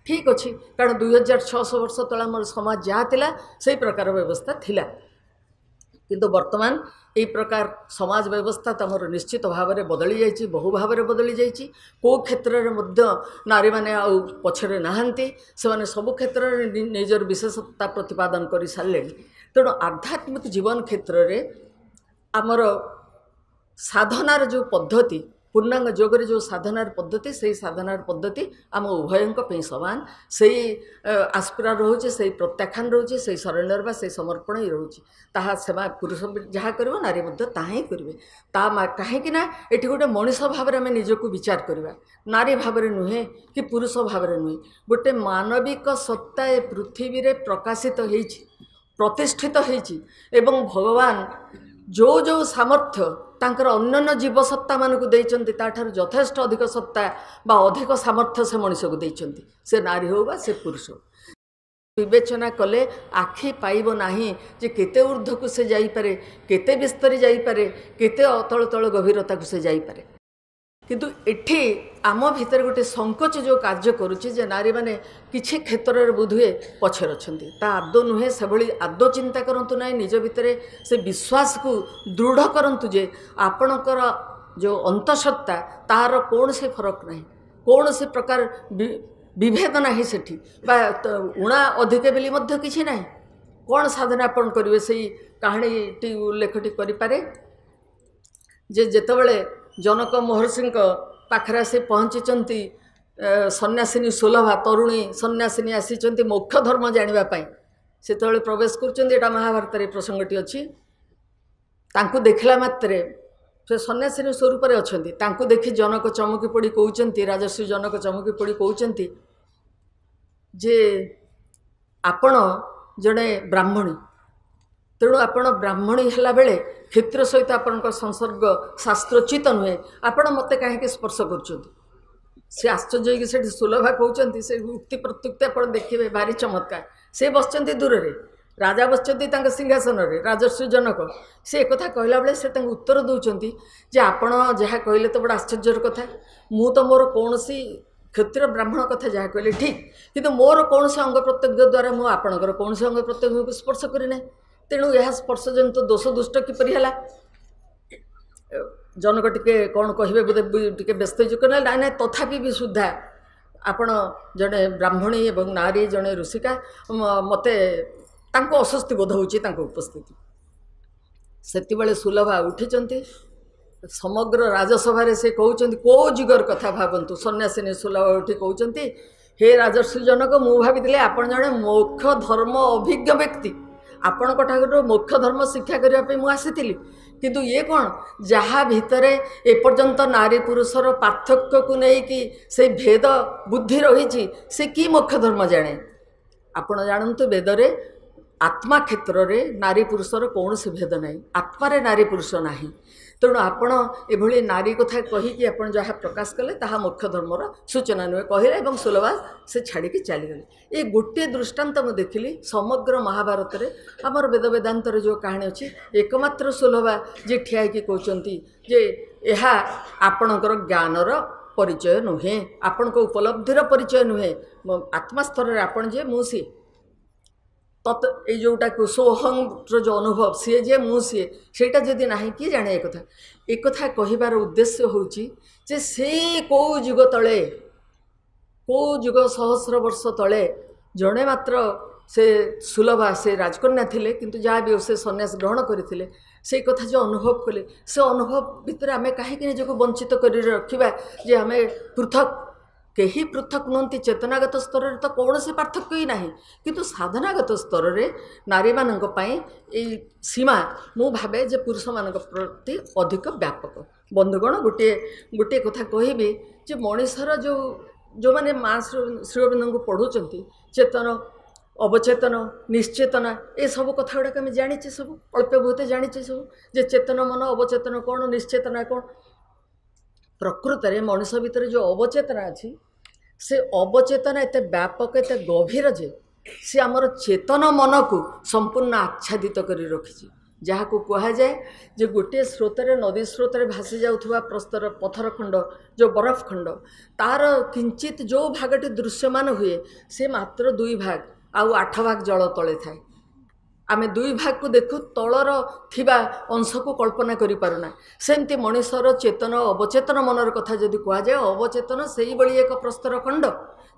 ठीक अच्छी कारण 2600 वर्ष तला मोर समाज जहाँ थिला से प्रकार व्यवस्था थिला किंतु वर्तमान यही प्रकार समाज व्यवस्था तमर निश्चित भाव में बदली जाइए बहु भाव में बदली जाइए कौ क्षेत्र में नारी मैंने पछरे नहांती से माने सबु क्षेत्र में निजर विशेषता प्रतिपादन कर सारे तेणु आध्यात्मिक जीवन क्षेत्र में आमर साधनार जो पद्धति पूर्णांग जोगरे जो साधनार पद्धति से साधनार पद्धति आम उभयों समान से आस्पिरा रोचे से प्रत्याख्यान रोचे से सरेंडर बा से समर्पण ही रोचे ताहा सेवा पुरुष जहाँ कर नारी ताही करेंगे कहीं ये गोटे मनीष भाव में निजक विचार करवा नारी भाव में नुहे कि पुरुष भाव में नुहे गोटे मानविक सत्ता ए पृथ्वी रे प्रकाशित हो प्रतिष्ठित हो भगवान जो जो सामर्थ्य तांकर अन्य जीवसत्ता मानक देइचंती ताठार यथेष्ट अधिक सत्ता बा अधिक सामर्थ्य से मनीष को देइचंती से नारी हो बा से पुरुष हो विवेचना कले आखि पाइब नाही जे केते ऊर्ध्व को से जाई पारे केते विस्तरी जाई पारे केते अतल तल गभीरता को से जाई पारे किंतु एठी आम भितर गोटे संकोच जो कार्य करुच्ची जे नारी माने किछि क्षेत्र में बोधुए पछर अच्छी ता आदौ नुहे से भली आदौ चिंता करंतु ना निज भितर से विश्वास को दृढ़ करंतु जे आपणकर जो अंतसत्ता तार कौन से फरक नहीं कौन से प्रकार विभेद नहीं सेठी बा उणा अधिक बेली मध्य किछि नहीं कौन साधना आपण करिवे से कहानी टी उल्लेखटी करि पारे जे जेतबेले जनक महर्षि पाखरे से पहुँची सन्यासिनी सुलभा तरुणी सन्यासिनी आसी मोक्ष धर्म जानापी से प्रवेश कर महाभारत प्रसंगटी अच्छी देखला मात्रे से सन्यासिनी स्वरूप अच्छा देखी जनक चमकी पड़ी कहते राजर्षि जनक चमकी पड़ी कहते जे आपण जड़े ब्राह्मणी तेणु आपण ब्राह्मणी है बेले क्षेत्र सहित आपण संसर्ग शास्त्रोचित नुहे आपण मत कहीं स्पर्श कर आश्चर्य से सुलभा कहते से उक्ति प्रत्युक्ति आप देखिए भारी चमत्कार से बसचंती दूर रे राजा बसचंती सिंहासन रे राजर्षि जनक से एक कहला बेले से उत्तर दौरान जे आपण जहाँ कहले तो बड़ा आश्चर्यर कथा मु तो मोर कौन क्षत्रिय ब्राह्मण कथा जहाँ कहले ठीक किंतु मोर कौन से अंग प्रत्यंग द्वारा मुझे आपणकर कौन से अंग प्रत्यंग को स्पर्श करना तेणु यह स्पर्श जनित दोष दुष्ट किपरि है जनक टिके कौन कहे बोधे व्यस्त ना ना तथापि भी सुधा आपण जड़े ब्राह्मणी एवं नारी जड़े ऋषिका मते अस्वस्ति बोध होची उपस्थिति से सुलभा उठी समग्र राजसभा से कहते कौ जुगर कथा भावतु सन्यासिनी सुलभा उठी कहते हे राजर्षि जनक मु भावी आपण जड़े मोक्ष धर्म अभिज्ञ व्यक्ति आपण ठाकुर मोक्ष धर्म शिक्षा करने मुझे किंतु ये कौन जहाँ भितर एपर्यंत नारी पुरुषर पार्थक्य को लेकिन से भेद बुद्धि रही से कि मोक्ष धर्म जाने आपण जानतु वेदरे आत्मा क्षेत्र में नारी पुरुषर कौन से भेद नहीं आत्मारे नारी पुरुष नहीं तेणु आपण एभली नारी कथा कहीकि आपण जहाँ प्रकाश कले ताहा मोक्ष धर्मर सूचना नुहे कहले और सुलभा से छाड़ी चलीगले ये गोटे दृष्टांत मुझे देखिली समग्र महाभारत रे आमर वेद वेदांतर जो कहानी अच्छी एकमात्र सुलभा जे ठिया कि कहते जे यह आपणकर ज्ञानर परिचय नुहे आपण उपलब्धिर परिचय नुहे आत्मा स्तर में आपण जे मुसी तत् ये जोटा को सोहंग जो अनुभव सी जे मु सी सेटा जदि ना किए जाने एक कथा कहबार उद्देश्य होची से कौ जुग तले कौ जुग सहस्र वर्ष तले जड़े मात्र से सुलभा से राजकन्या थिले किंतु जहाँ भी से सन्यास ग्रहण करते से कथा जो अनुभव कले से अनुभव भितर आम कहीं निजक वंचित कर रखा जे आम पृथक कहीं पृथक नुहति चेतनागत स्तर में तो कौन से पार्थक्य ही ना किंतु साधनागत स्तर में नारी मानक सीमा मु भावे जे पुरुष मान प्रति अधिक व्यापक बंधुगण गोटे गोटे कथा कहबी जे मनीषर जो जो मैंने माँ श्री अरविंद को पढ़ुंट चेतन अवचेतन निश्चेतना ये सब कथा गुड़ाक आम जाचे सब अल्प बहुत जाचे सब जे चेतन मन अवचेतन कौन निश्चेतना कौन प्रकृत में मनुष्य भितर जो अवचेतना अच्छी से अवचेतना एत व्यापक एत गभीर जे सी आमर चेतन मन को संपूर्ण आच्छादित कर रखी जहाँ को कह जाए जे गोटे स्रोतर नदी स्रोतर भासी जाऊा प्रस्तर पथर खंड जो बरफ खंड तार किंचित जो भागटी दृश्यमान हुए से मात्र 2 भाग आउ 8 भाग जल तले थाए आम 2 भाग को देखु तलर थिबा अंश को कल्पना करि पारुना सेमती मनुष्यर चेतन अवचेतन मनर कथा जदि कह जाए अवचेतन से ही एक प्रस्तर खंड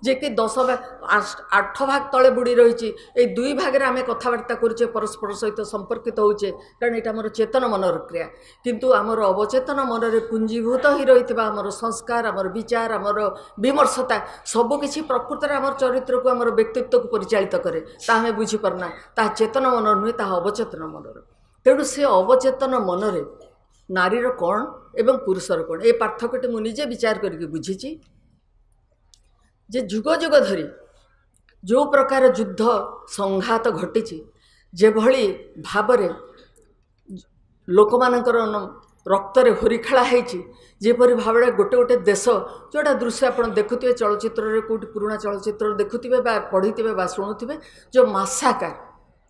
जे कि 10 भाग 8 भाग तले बुड़ी रही ये 2 भाग आम कथबार्ता करुचे परस्पर सहित संपर्कित होचे कारण यहाँ आमर चेतन मनर क्रिया किंतु आमर अवचेतन मन में पुंजीभूत ही रही आमर संस्कार आमर विचार आमर विमर्शता सबकि प्रकृत में आमर चरित्र को आमर व्यक्तित्व को परिचालित करे आम बुझीपारना ता चेतन मन नुहे ता अवचेतन मनर तेणु से अवचेतन मनरे नारीर कौन एवं पुरुषर कौन ये पार्थक्यटी मुझे निजे विचार करके बुझी जे जुग जुग धरी जो प्रकार युद्ध संघात घटी जेभली भावरे लोक मानकर रक्तरे होरीखेला जेपरी भाव गोटे गोटे देश जोटा दृश्य आप देखुए चलचित्र कौट पुराणा चलचित्र देखुए पढ़ी शुणुवे जो मासाकार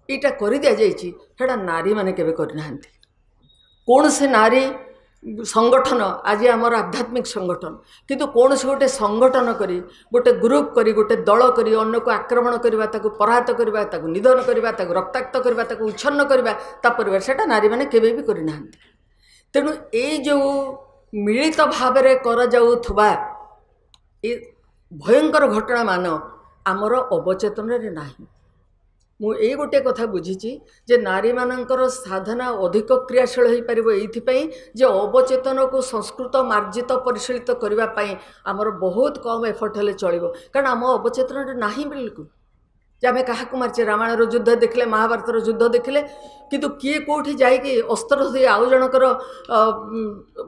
यहाँ कर दि जाइए नारी माने केबे करना कौन से नारी संगठन आज आमर आध्यात्मिक संगठन किंतु कौन से गोटे संगठन करी गोटे ग्रुप करी गोटे दल करी अन्य को आक्रमण करवा ताकू पराहत करवा ताकू निधन करवा ताकू रक्ताक्त करवा ताकू उच्छन्न करवा ता परिवार सेटा नारी माने केबे भी करना तेणु ये जो मिलित भाव में कर जाउथबा ए भयंकर घटना मान आमर अवचेतन रे नाही मु ए गोटे कथा बुझी जे नारी मानकर साधना अधिक क्रियाशील हो पार ये जे अवचेतन को संस्कृत मार्जित परिशीलित करने आमर बहुत कम एफर्ट हेले चलो कारण आम अवचेतन ना बिल्कुल जे आम क्या मार्चे रामायण युद्ध देखले महाभारत युद्ध देखले किंतु किए कौटी जाइए अस्त्र धरी आउ जनकर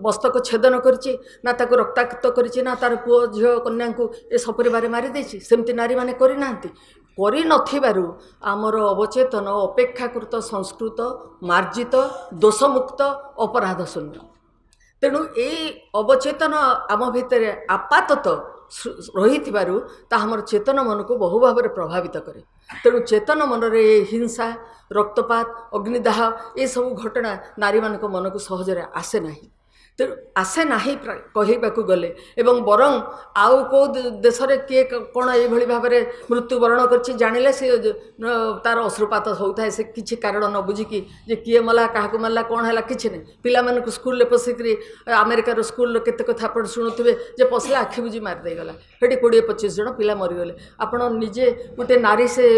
मस्तक छेदन करिछि ना ताको रक्ताक्त करिछि ना तार पुओ झियो कन्या को ए सपरिवार मारी देछि सेमती नारी माने करि नांती करि नथिबारु आमर अवचेतन अपेक्षाकृत संस्कृत मार्जित दोषमुक्त अपराध शून्य तेणु ए अवचेतन आम भितर आपातत रही हमर चेतन मन को बहु भाव में प्रभावित करे तेणु चेतन मन रे हिंसा रक्तपात अग्निदाह ये सब घटना नारी मान मन को सहजरे आसे नहीं तेणु आसे ना कहवाक गले एवं बरं आउ कौ देश में किए कौन ये भाव में मृत्युवरण कर जानिले सी तार अश्रुपात होता है से किसी कारण न बुझिकी जे किए मला क्या मारा कौन है कि नहीं पिला स्कूल पशिक अमेरिकार स्कूल केते कथा आप शुणुवे जे पशला आखि बुझी मारिदेगला से 20-25 जन पिला मरीगले आपण निजे गोटे नारी से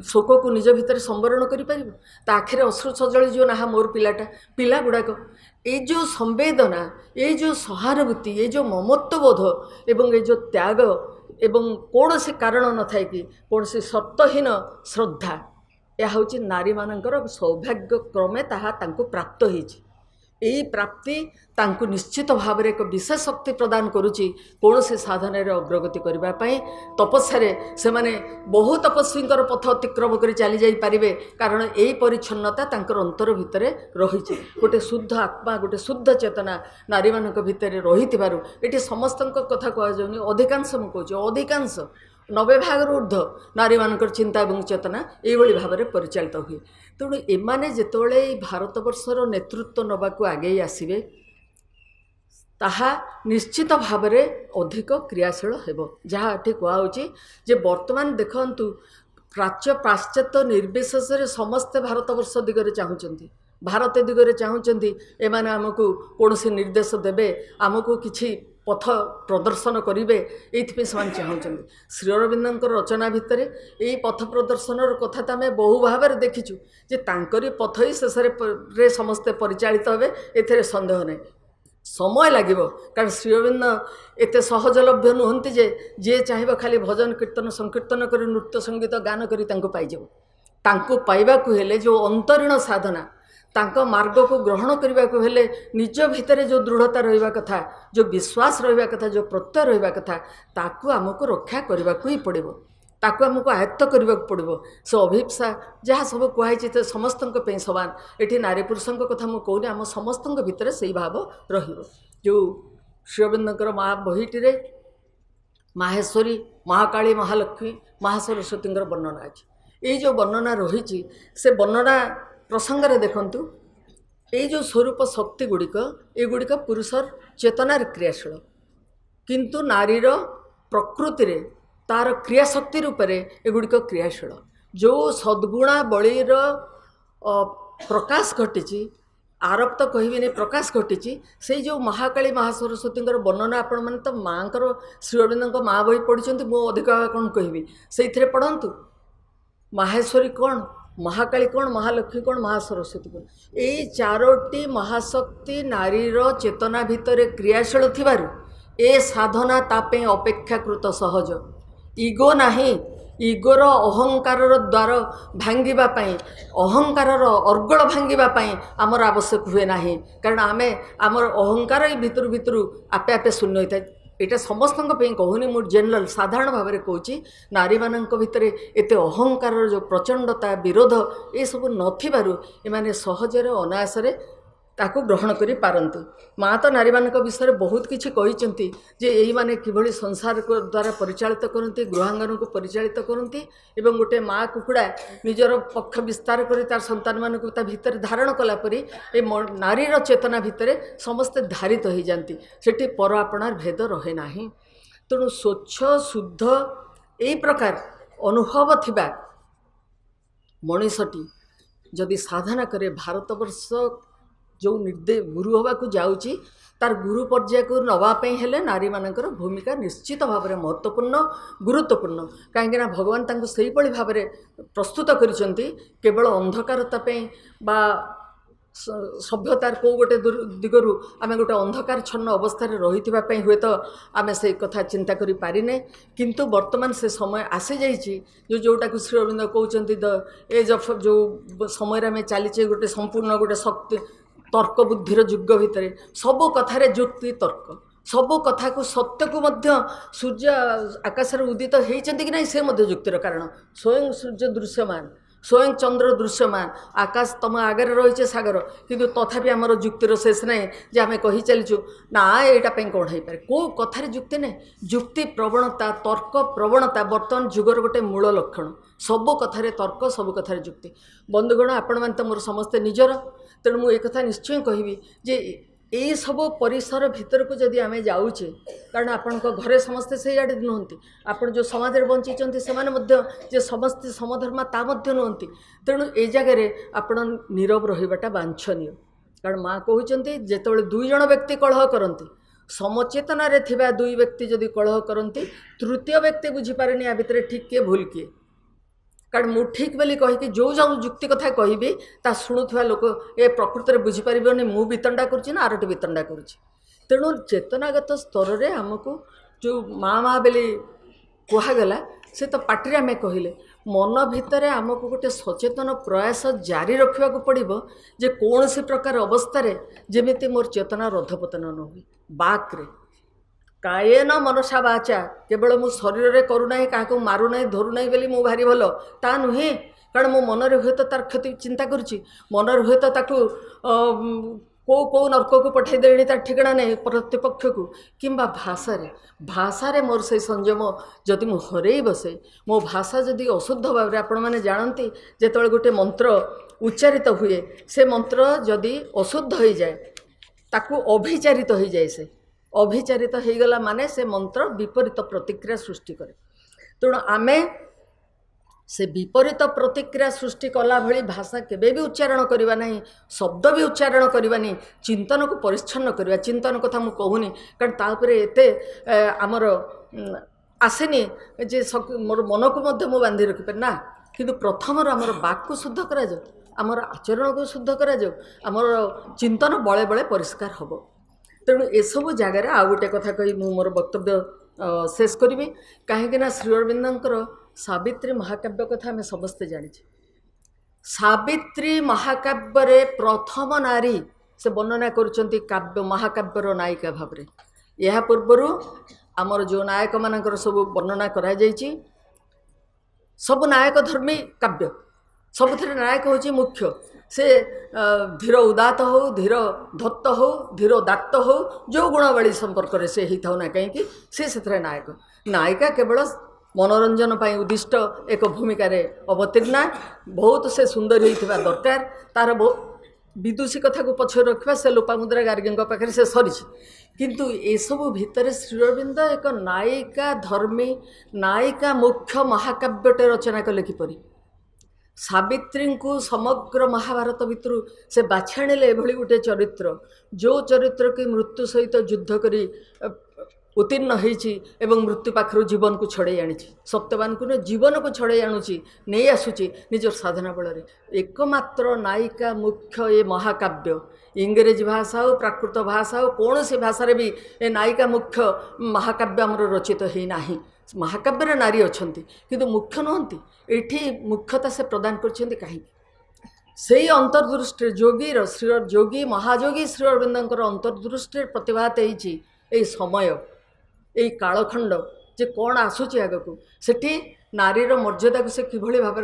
शोक को निज भितर संवरण कर आखिरे अश्रु सजली जो ना मोर पिलाटा पिला गुड़ाक ये जो संवेदना ये जो सहानुभूति ये जो ममत्वबोध एवं ये जो त्याग एवं कौन से कारण न था कि कौन से शर्तहीन श्रद्धा यह हूँ नारी मानकर सौभाग्य क्रमे ताहा तांको प्राप्त होइछि यही प्राप्ति तांको निश्चित भाव में एक विशेष शक्ति प्रदान करुच्ची कौन से साधन अग्रगति करने तपस्या से माने बहु तपस्वी पथ अतिक्रम कर चली जाई पारिबे कारण यही परिच्छन्नता तांकर अंतर भितर रही गोटे शुद्ध आत्मा गोटे शुद्ध चेतना नारी मानक भितर रही ये समस्त कथा कहनी अधिकांश मुझे अधिकांश 90 भाग ऊर्ध्व नारी मानकर चिंता और चेतना ये भाव में परिचालित हुए तेणु एमाने जेतोले भारत वर्षर नेतृत्व नबाकू आगे आसवे ताहा निश्चित भाव में अधिक क्रियाशील हेबो जहाँ ये कहुच्छे जे वर्तमान देखंतु प्राच्य पाश्चात्य निर्विशेष समस्ते भारत वर्ष दिगरे चाहूँगी भारत दिगरे चाहूँगी एमाने आमको कौन से निर्देश देवे आमको किछि पथ प्रदर्शन करेंगे ये चाहूँगी श्री अरविंदर रचना भितर यही पथ प्रदर्शन कथा तो आम बहु भाव में देखीचु जे तांकरी पथ ही शेष रे समस्ते परिचालित हेबे एथिरे संदेह नहीं समय लगे कारण श्री अरविंद एत सहजलभ्य नुहति जे जी चाहिए खाली भजन कीर्तन संकीर्तन कर नृत्य संगीत गान कर पाइबा हेले जो अंतरीण साधना तांको मार्ग को ग्रहण करने को हेले निज भितर जो दृढ़ता रहा कथा जो विश्वास रहा कथा जो प्रत्यय रहा कथा ताकू आमको रक्षा करने को ही पड़ो ताकू आमको आयत्त करने पड़ो से अभिप्सा जहाँ सब कहुई तो समस्त समान ये नारी पुरुषों कथा मुझे कहूनी आम समस्त भितर से भाव रो श्री अरविंदर महाबहीटी माहेश्वरी महाकाली महालक्ष्मी महासरस्वती वर्णना अच्छी ये जो वर्णना रही से वर्णना प्रसंग में देखु ये जो स्वरूप शक्ति गुड़िक एगुड़िक पुरुषर चेतनार क्रियाशील किंतु नारीर प्रकृति रे तार क्रियाशक्ति रूप से एगुड़िक क्रियाशील जो सद्गुणा बलिर प्रकाश घटी आरप्त कहबी नहीं प्रकाश घटी से जो महाकाली महासरस्वती वर्णना आपण मैंने तो माँ श्री अरविंद माँ बही पढ़ी मु अधिक कौन कहबी से पढ़तु माहेश्वरी कौन महाकाली कौन महालक्ष्मी कौन महासरस्वती कौन यही चारोटी महाशक्ति नारीर चेतना भितर क्रियाशील थिबारु ए साधना तापे अपेक्षाकृत सहज इगो नाही इगोर अहंकार द्वार भांगापी अहंकार अर्गल भांगापी आमर आवश्यक हुए ना कारण आमे आमर अहंकार भितर भितर आपे आपे शून्य होता है यहाँ समस्त कहूनी मुझे जेनराल साधारण भाव में कहूँ नारी मान भितर एत अहंकार जो प्रचंडता विरोध ये सब नए सहजरे अनायासरे ताकू ग्रहण करि पारंती माँ तो नारी मान विषय बहुत किछि कहिसेंती जे एही माने किभଳି संसार को द्वारा परिचालित करती गृहांगन को परिचालित करती एवं गोटे माँ कुकुड़ा निजर पक्ष विस्तार करी तार संतान मान को भितर धारण कला परी ए नारीर चेतना भितर समस्ते धारित हो जाती सेठी पर आपणार भेद रहे नाही तेणु स्वच्छ शुद्ध यही प्रकार अनुभव थिबा मनीषटी जदि साधना करे भारतवर्ष जो निर्देश गुरु हवा को जाऊँगी तार गुरु पर्याय को नवापाई हेले नारी मानकर भूमिका निश्चित भाव में महत्वपूर्ण गुरुत्वपूर्ण कहीं भगवान तांको सही पड़ी भाव में प्रस्तुत करिसेंती केवल अंधकारता बा सभ्यतार को गोटे दिगरु आम गोटे अंधकार छन्न अवस्था रही हुए तो आम से कथा चिंता करि पारिने किंतु वर्तमान से समय आसी जाइए जो जोटा को श्री अरविंद कहते द एज ऑफ जो समय आम चलीचे गोटे संपूर्ण गोटे शक्ति तर्क बुद्धिर युग भितर सबो कथारे युक्ति तर्क सबो कथा को सत्य को मध्य सूर्य आकाश उदित होती कि नहीं से मध्य युक्तिर कारण स्वयं सूर्य दृश्यमान स्वयं चंद्र दृश्यमान आकाश तुम आगे रही सागर किंतु तथापि आमर युक्तिर शेष ना जे आम कही चलीचु ना यहाँ कौन हो पाए कौ कथार युक्ति नहीं युक्ति प्रवणता तर्क प्रवणता बर्तमान जुगर गोटे मूल लक्षण सबो कथार तर्क सबो कथार युक्ति बंधुगण आपण मैंने तो मोर समस्ते निजर तेणु मुझे कथा निश्चय कहबी जे यही सब परिसर भितर को जदि आम जाऊे कारण आपण घरे समस्ते से आड़े नुहति आपण जो समाज में बंची जे समस्ते समधर्मा ता नुहति तेणु ए जगार आपण नीरव रहीबाटा वांछनीय कारण माँ कहते जिते दुई जन व्यक्ति कलह करती समचेतना रे थिबा दुई व्यक्ति जदि कलह करती तृतीय व्यक्ति बुझीपारे या भितर ठीक किए भूल किए कारण मु ठीक बोली कहीकि जो जो युक्ति कथा कहबी ता शुणुवा लोक ए प्रकृत में बुझीपारे मु वितंडा करुच्ची ना आरटी वितंडा करुच्ची तेणु चेतनागत स्तर में आमको जो माँ माँ बोली कहगला से तो पार्टी आम कहले मन भितर आमको गोटे सचेतन प्रयास जारी रखा पड़ो जे कौन सी प्रकार अवस्था जमी मोर चेतना रधपतन न हुए बाक्रे कायेन मनसा बाचा केवल मु शरीर रे करूना क्या मारूना धरूना बोली मु भारी भल ता नुहे कारण मो मन हुए तो तार क्षति चिंता करुच्ची मन हुए तो ताकू कौ नर्क को पठे देनी तार ठिकाना नहीं प्रतिपक्ष को किंबा भाषा रे मोर से संयम जदि मु हरई बसे मो भाषा जदि अशुद्ध भाव में आपण मैंने जानती जिते गोटे मंत्र उच्चारित हुए से मंत्र जदि अशुद्ध हो जाए ताकू अभिचारित हो जाए से अभिचारित हो गला माने से मंत्र विपरीत प्रतिक्रिया सृष्टि करे तेणु आमे से विपरीत प्रतिक्रिया सृष्टि कला भली भाषा केबे भी उच्चारण करवा नहीं शब्द भी उच्चारण करवा नहीं चिंतन को परिच्छन्न करवा चिंतन कथा मु कहूनी कारण तापरे एते आमर आसेनी जे मोर मन को मध्य मु बांधी रखि ना किंतु प्रथम आमर बाक को शुद्ध करा जाऊ आमर आचरण को शुद्ध करा जाऊ आमर चिंतन बळे बळे परिष्कार हबो तेणु एसबू जगार आउ गोटे कथा कही मु मोर वक्तव्य शेष करी कहीं श्री अरविंदर सावित्री महाकाव्य कथा आम समस्ते जानी सावित्री महाकाव्य प्रथम नारी से वर्णना करुँच काव्य महाकाव्यर नायिका भाव में यह पूर्वर आमर जो नायक मानकर सब वर्णना करा जायछि सब नायक धर्मी काव्य सबुथिरे नायक होची मुख्य से धीर उदात हो धीर धत्त हो धीर दात्त हो जो गुणावली संपर्क में से ही था ना कहीं से नायक नायिका केवल मनोरंजन पर उद्दिष्ट एक भूमिका रे अवतीर्णा बहुत से सुंदर होता दरकार तार विदुषी कथा को पछ रखा से लोपामुद्रा गार्गी पाखे से सरी किंतु एसबू भितर श्रीअरविंद एक नायिका धर्मी नायिका मुख्य महाकाव्यटे रचना कले किपरि सावित्री को समग्र महाभारत भितर से बाछाणिले एभली गोटे चरित्र जो चरित्र की मृत्यु सहित युद्ध करी उत्तीर्ण होईची एवं मृत्यु पाखर जीवन को छड़े आनी सत्यवान को जीवन को छड़े आणुची नहीं आसुची निजर साधना बल एकमात्र नायिका मुख्य ये महाकाव्य इंग्रेजी भाषा हो प्राकृत भाषा हो कौन सी भाषा भी ए नायिका मुख्य महाकाव्य आमर रचित है ना महाकाव्य नारी अच्छा किंतु मुख्य नुहति ये मुख्यता से प्रदान कहीं से अंतर्दृष्टि जोगीर श्री जोगी महाजोगी श्री अरविंदर अंतर्दृष्टि प्रतिभात हो समय यही कालखंड जे कौन आसूची आग को सेठी नारीर मर्यादा को से किभली भाव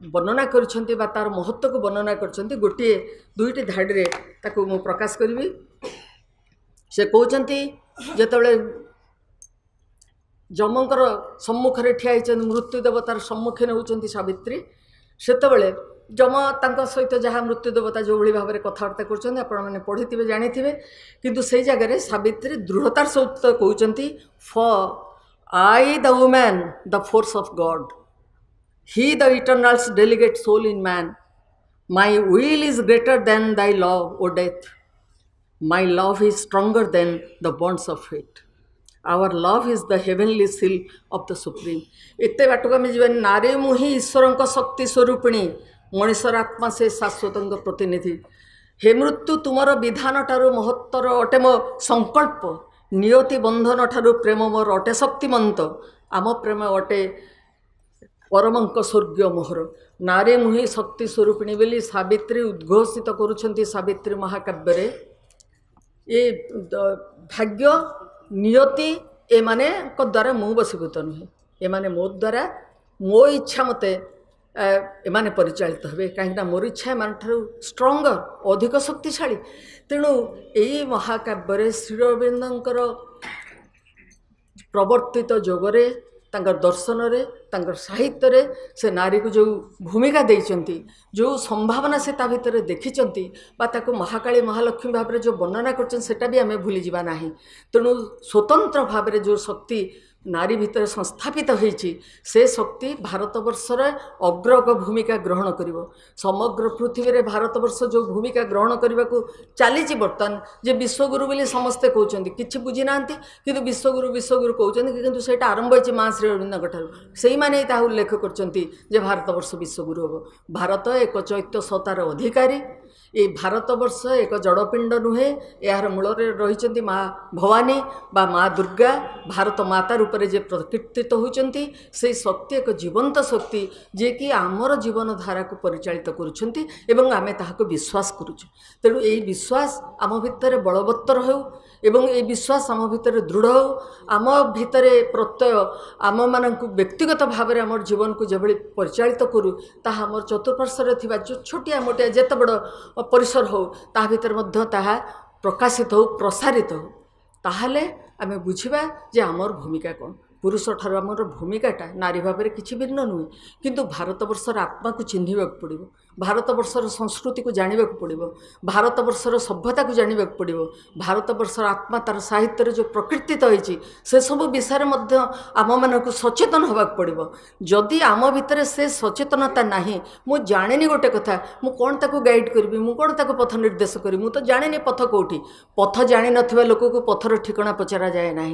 वर्णना करछंती बा तार महत्व को वर्णना करछंती गोटे दुईटी धाड़ी रे ताको मु प्रकाश करी से कहते जेतबले जमंकर सम्मुखें ठिया मृत्यु देवतार सम्मुखीन होती सावित्री सेतबले जम तांका सहित जहाँ मृत्यु देवता जो भाई भाव में कथबार्ता कर पढ़ी जानी किंतु से जगह सावित्री दृढ़तार सहित कहते for I the woman the force of God he the eternal's delegate soul in man my will is greater than thy love O death my love is stronger than the bonds of fate our love is the heavenly seal of the supreme एते बाटक आम जी नारी मुही ईश्वर शक्ति स्वरूपिणी मनीषर आत्मा से शाश्वत प्रतिनिधि हे मृत्यु तुमर विधान ठारू महत्तर अटे मो संकल्प नियति बंधन ठारू प्रेम मोर अटे शक्तिमंत आम प्रेम अटे परमंक स्वर्गीय मोहर नारी मुहि शक्ति स्वरूपिणी बोली सावित्री उद्घोषित करुछंती सावित्री महाकाव्य रे ये भाग्य नियति ए माने को द्वारा मु बसीभूत नुहे ए माने मो द्वारा मो इच्छा मते एमाने परिचालित हे कहीं मोर इच्छा एम स्ट्रंगर अधिक शक्तिशाली तेणु यही महाकाव्य श्रीअरविंदर प्रवर्तित जोगरे दर्शन रे साहित्य रे से नारी को जो भूमिका देइचंती जो संभावना से ता भितर देखिचंती बा ताको महाकाली महालक्ष्मी भाव में जो वर्णना करछन सेटा भी आमे भूली जिबा नाही तेणु स्वतंत्र भाव में जो शक्ति नारी भितर संस्थापित होईची से शक्ति भारतवर्षर अग्रग भूमिका ग्रहण करिवो समग्र पृथ्वी रे भारतवर्ष जो भूमिका ग्रहण करने को चली बर्तमान जे विश्वगुरु बोली समस्ते कहते किसी बुझी ना कि विश्वगुरु कहते किंतु सेटा आरंभ होती माँ श्री अरविंद ठार से मैंने उल्लेख कर भारतवर्ष विश्वगुरु हम भारत एक चैत्य सत्तार अधिकारी ये भारतवर्ष एक जड़पिंड नुहे यार मूल रही माँ भवानी बा माँ दुर्गा भारत माता रूप से प्रकीर्तित होती से शक्ति एक जीवंत शक्ति जे कि आमर जीवन धारा को परिचालित करुँच आम ताहाको विश्वास करुचु तेणु यही विश्वास आम भितर बलवत्तर हो एवं ये विश्वास आम भितर दृढ़ हो आम भितर प्रत्यय आम मानक व्यक्तिगत भाव में आम जीवन को जब परिचालित करूँ ताहा आम चतुर्पार्श्व थी जो छोटिया मोटिया जिते बड़ परिसर हो ता भितर मध्य ताहा प्रकाशित हो प्रसारित हो ताहले आमे बुझिबा जे आमर भूमिका कौन पुरुष ठार आमर भूमिकाटा नारी भाव में किसी भिन्न नुहे किंतु भारतवर्षर आत्मा को चिन्हवा पड़ो भारतवर्षर संस्कृति को जानवा पड़ो भारतवर्षर सभ्यता को जानवा पड़ो भारतवर्षर आत्मा तार साहित्य जो प्रकृतित होती से सब विषय आम मानक सचेतन होगा पड़ो जदि आम भितर से सचेतनता नहीं मु जाने गोटे कथा मु कौन ताको गाइड करी मु कौन ताको पथ निर्देश करी मु तो जाने पथ कौटी पथ जानी नथिबा लोक को पथर ठिकଣା पचरा जाए ना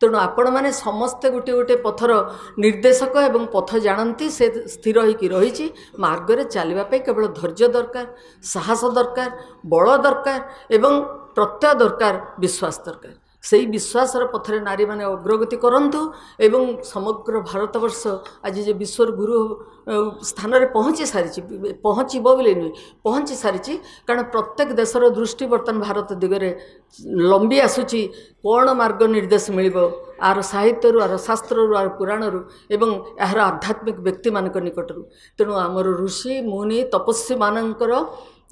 तेणु आपण मैंने समस्ते गोटे गोटे पथर निर्देशक एवं पथ जानती से स्थिर होकर रही मार्ग चलवाई केवल धैर्य दरकार साहस दरकार बल दरकार एवं प्रत्यय दरकार विश्वास दरकार सेई विश्वासर पथरे नारी माने अग्रगति करंतु एवं समग्र भारतवर्ष आज जे विश्वर गुरु स्थान रे पहुँची सारी पहुँचब बोली नुहे पहुँची सारी कारण प्रत्येक देशर दृष्टि बर्तमान भारत दिगरे लंबी आसुची कौन मार्ग निर्देश मिलिबो आर साहित्य आर शास्त्र आर पुराण एवं यार आध्यात्मिक व्यक्ति मानक निकटरू तेणु आमर ऋषि मुनि तपस्वी मानकर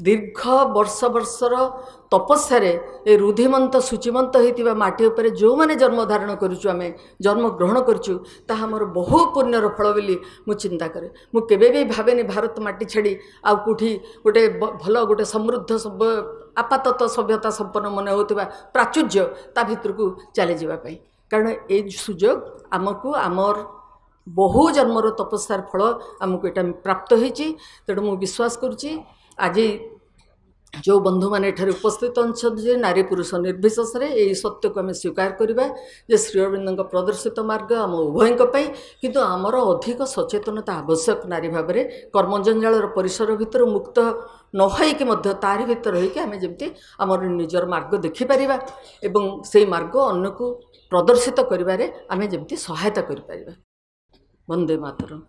दीर्घ वर्ष वर्षर तपस्या ए रुधिमंत सूचिमंत होता माटी उपर जो मैंने जन्म धारण करुचु आम जन्म ग्रहण करुचु ताहा मोर बहु पुण्यर फल बोली मु चिंता करे मु केबे भी भावेनी भारत माटी छाड़ी आ कोठी गोटे भल गोटे समृद्ध आपातत सभ्यता संपन्न मन होता प्राचुर्य ता भितर को चली जावाई कारण ये सुजोग आमको आमर बहु जन्मर तपस्यार फल आमको यहाँ प्राप्त होती तेणु मु विश्वास करुच्ची आज जो बंधु मैंने उपस्थित अच्छे नारी पुरुष निर्विशेष यही सत्य को आम स्वीकार करवा जे श्री अरविंद प्रदर्शित मार्ग आम उभय किंतु आमर अधिक सचेतनता आवश्यक नारी भाव में कर्मजंजाल परिसर भितर मुक्त नहैकी तारि भितर रहीकि आम जमी आमर निजर मार्ग देखिपर एवं से मार्ग अन्य को प्रदर्शित करिबारे आम जमी सहायता करिपारिबा। वंदे मातरम।